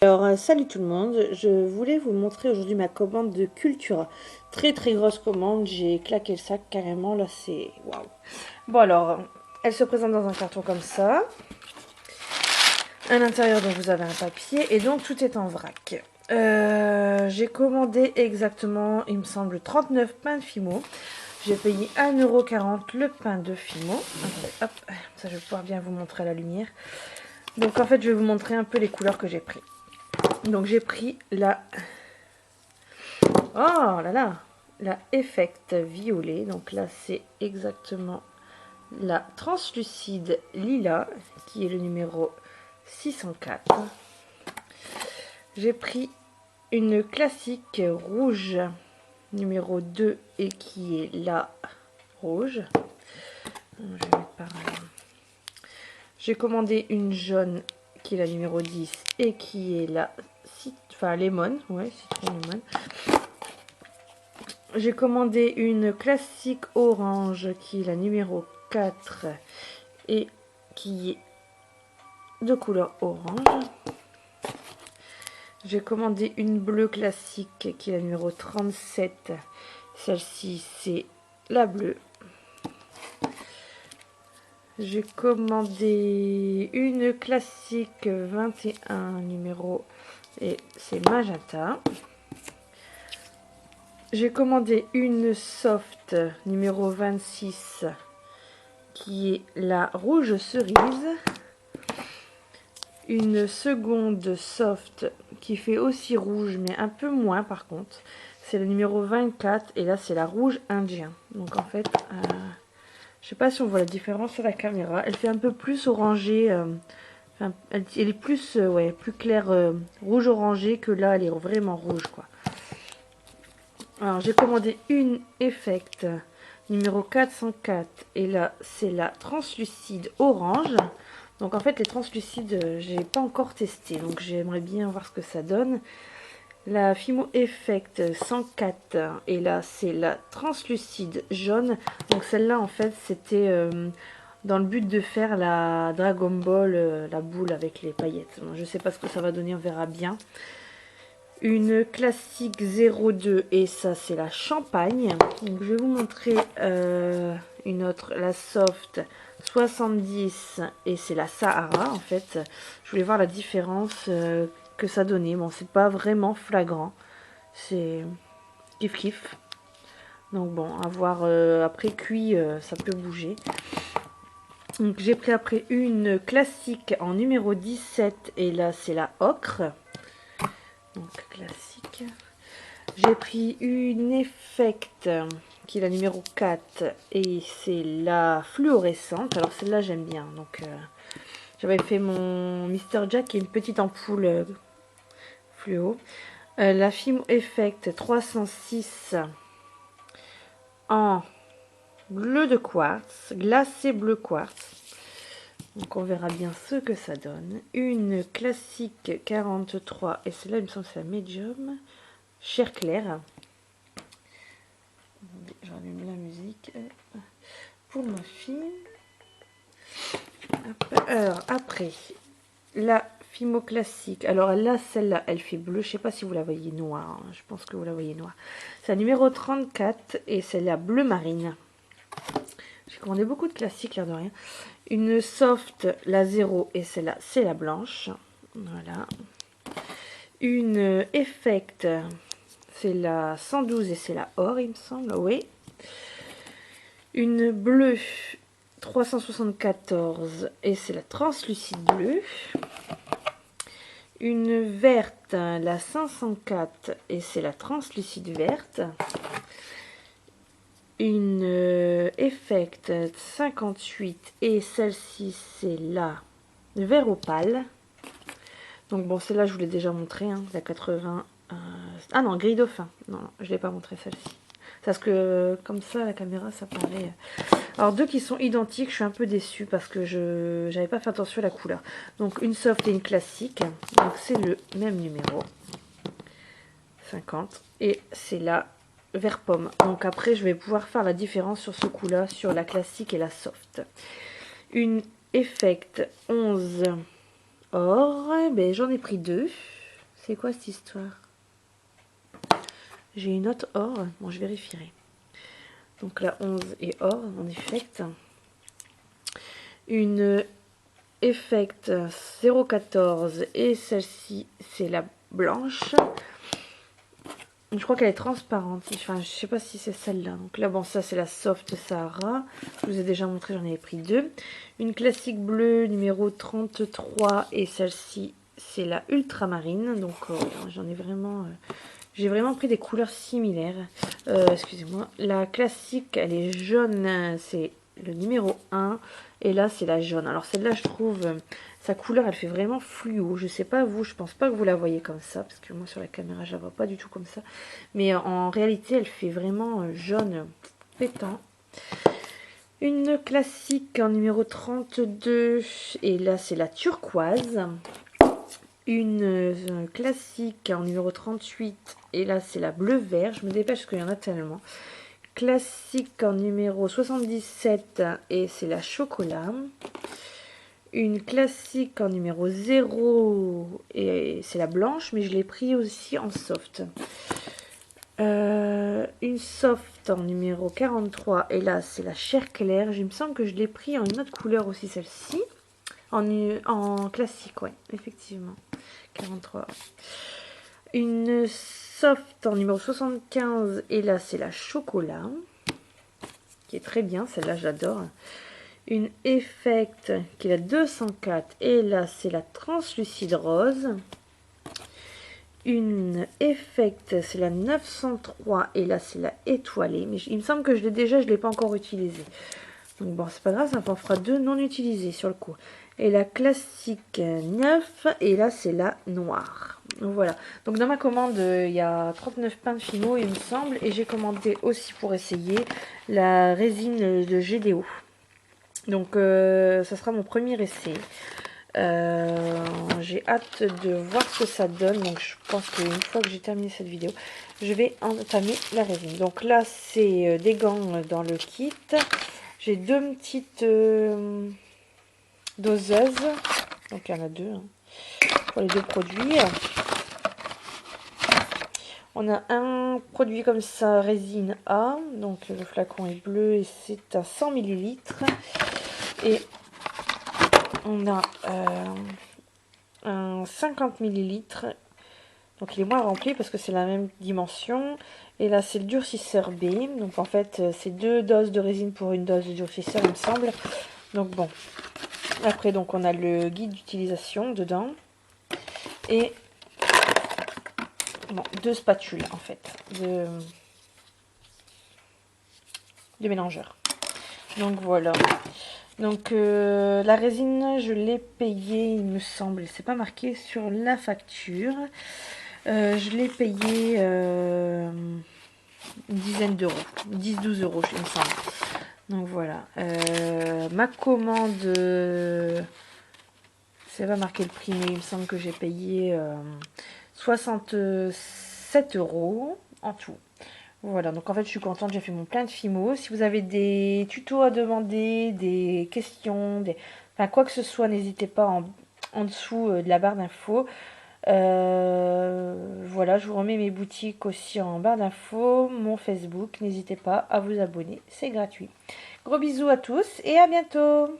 Alors, salut tout le monde, je voulais vous montrer aujourd'hui ma commande de Cultura. Très très grosse commande, j'ai claqué le sac carrément, là c'est waouh. Bon alors, elle se présente dans un carton comme ça. À l'intérieur donc vous avez un papier et donc tout est en vrac. J'ai commandé exactement, il me semble, 39 pains de Fimo. J'ai payé 1,40 € le pain de Fimo. Attendez, hop, ça je vais pouvoir bien vous montrer à la lumière. Donc en fait je vais vous montrer un peu les couleurs que j'ai pris. Donc j'ai pris la... Oh là là, la Effect violet. Donc là c'est exactement la translucide lilas qui est le numéro 604. J'ai pris une classique rouge numéro 2 et qui est la rouge. Je vais mettre par là. J'ai commandé une jaune qui est la numéro 10 et qui est la lemon, ouais, citron lemon. J'ai commandé une classique orange qui est la numéro 4 et qui est de couleur orange. J'ai commandé une bleue classique qui est la numéro 37. Celle-ci, c'est la bleue. J'ai commandé une classique 21 numéro et c'est magenta. J'ai commandé une soft numéro 26 qui est la rouge cerise. Une seconde soft qui fait aussi rouge mais un peu moins par contre. C'est le numéro 24 et là c'est la rouge indien. Donc en fait, je sais pas si on voit la différence sur la caméra. Elle fait un peu plus orangée. Elle est plus, ouais, plus claire rouge orangé que là elle est vraiment rouge quoi. Alors j'ai commandé une Effect numéro 404 et là c'est la translucide orange. Donc en fait les translucides j'ai pas encore testé donc j'aimerais bien voir ce que ça donne. La Fimo Effect 104 et là c'est la translucide jaune. Donc celle-là en fait c'était dans le but de faire la Dragon Ball, la boule avec les paillettes. Bon, je sais pas ce que ça va donner, on verra bien. Une classique 02 et ça c'est la champagne. Donc je vais vous montrer une autre, la soft 70 et c'est la Sahara en fait. Je voulais voir la différence que ça donnait. Bon, c'est pas vraiment flagrant, c'est kiff kiff. Donc bon, à voir après cuit, ça peut bouger. Donc j'ai pris après une classique en numéro 17 et là c'est la ocre. Donc classique. J'ai pris une Effect qui est la numéro 4 et c'est la fluorescente. Alors celle-là j'aime bien. Donc j'avais fait mon Mister Jack qui est une petite ampoule fluo. La Fimo Effect 306 en bleu de quartz, glacé bleu quartz. Donc on verra bien ce que ça donne. Une classique 43 et celle-là il me semble que c'est la medium. Chair claire. J'allume la musique pour ma fille. Alors après, la Fimo classique. Alors là, celle-là, elle fait bleu. Je sais pas si vous la voyez noire. Hein. Je pense que vous la voyez noire. C'est la numéro 34 et celle-là bleu marine. J'ai commandé beaucoup de classiques, l'air de rien. Une soft, la 0 et celle-là, c'est la blanche. Voilà. Une Effect, c'est la 112 et c'est la or, il me semble. Oui. Une bleue 374 et c'est la translucide bleue. Une verte, la 504 et c'est la translucide verte. Une Effect 58 et celle-ci c'est la vert opale. Donc bon, celle-là je vous l'ai déjà montré, hein, la 80. Ah non, gris dauphin. Non, je ne l'ai pas montré celle-ci. Parce que comme ça, la caméra, ça paraît... Alors deux qui sont identiques, je suis un peu déçue parce que je n'avais pas fait attention à la couleur. Donc une soft et une classique. Donc c'est le même numéro. 50. Et c'est la vert pomme. Donc après, je vais pouvoir faire la différence sur ce coup-là, sur la classique et la soft. Une Effect 11 or. Ben, j'en ai pris deux. C'est quoi cette histoire? J'ai une autre or. Bon, je vérifierai. Donc la 11 est or en effect. Une effect 0,14 et celle-ci c'est la blanche. Je crois qu'elle est transparente. Enfin, je sais pas si c'est celle-là. Donc là, bon, ça c'est la soft Sahara. Je vous ai déjà montré, j'en avais pris deux. Une classique bleue numéro 33 et celle-ci c'est la ultramarine. Donc j'en ai vraiment... j'ai vraiment pris des couleurs similaires. Excusez-moi. La classique, elle est jaune. C'est le numéro 1. Et là, c'est la jaune. Alors celle-là, je trouve, sa couleur, elle fait vraiment fluo. Je sais pas vous, je pense pas que vous la voyez comme ça. Parce que moi, sur la caméra, je la vois pas du tout comme ça. Mais en réalité, elle fait vraiment jaune pétant. Une classique en numéro 32. Et là, c'est la turquoise. Une classique en numéro 38 et là c'est la bleu vert, je me dépêche parce qu'il y en a tellement. Classique en numéro 77 et c'est la chocolat. Une classique en numéro 0 et c'est la blanche, mais je l'ai pris aussi en soft. Une soft en numéro 43 et là c'est la chair claire. Il me semble que je l'ai pris en une autre couleur aussi, celle-ci. En classique, ouais, effectivement. 43. Une soft en numéro 75 et là c'est la chocolat qui est très bien, celle-là j'adore. Une effect qui est la 204 et là c'est la translucide rose. Une effect c'est la 903 et là c'est la étoilée, mais il me semble que je l'ai pas encore utilisée. Donc bon, c'est pas grave, ça en fera deux non utilisés sur le coup. Et la classique 9, et là c'est la noire. Donc voilà. Donc dans ma commande, il y a 39 pains de Fimo, il me semble. Et j'ai commandé aussi pour essayer la résine de GDO. Donc ça sera mon premier essai. J'ai hâte de voir ce que ça donne. Donc je pense qu'une fois que j'ai terminé cette vidéo, je vais entamer la résine. Donc là c'est des gants dans le kit. J'ai deux petites doseuses. Donc il y en a deux hein, pour les deux produits. On a un produit comme ça, résine A. Donc le flacon est bleu et c'est à 100 ml. Et on a un 50 ml. Donc il est moins rempli parce que c'est la même dimension. Et là c'est le durcisseur B. Donc en fait c'est deux doses de résine pour une dose de durcisseur il me semble. Donc bon. Après donc on a le guide d'utilisation dedans. Et bon, deux spatules en fait. De mélangeurs. Donc voilà. Donc la résine je l'ai payée il me semble. C'est pas marqué sur la facture. Je l'ai payé une dizaine d'euros, 10-12 euros, il me semble. Donc voilà. Ma commande, c'est pas marqué le prix, mais il me semble que j'ai payé 67 euros en tout. Voilà, donc en fait je suis contente, j'ai fait mon plein de Fimo. Si vous avez des tutos à demander, des questions, enfin quoi que ce soit, n'hésitez pas en dessous de la barre d'infos. Voilà, je vous remets mes boutiques aussi en barre d'infos, mon Facebook, n'hésitez pas à vous abonner, c'est gratuit. Gros bisous à tous et à bientôt.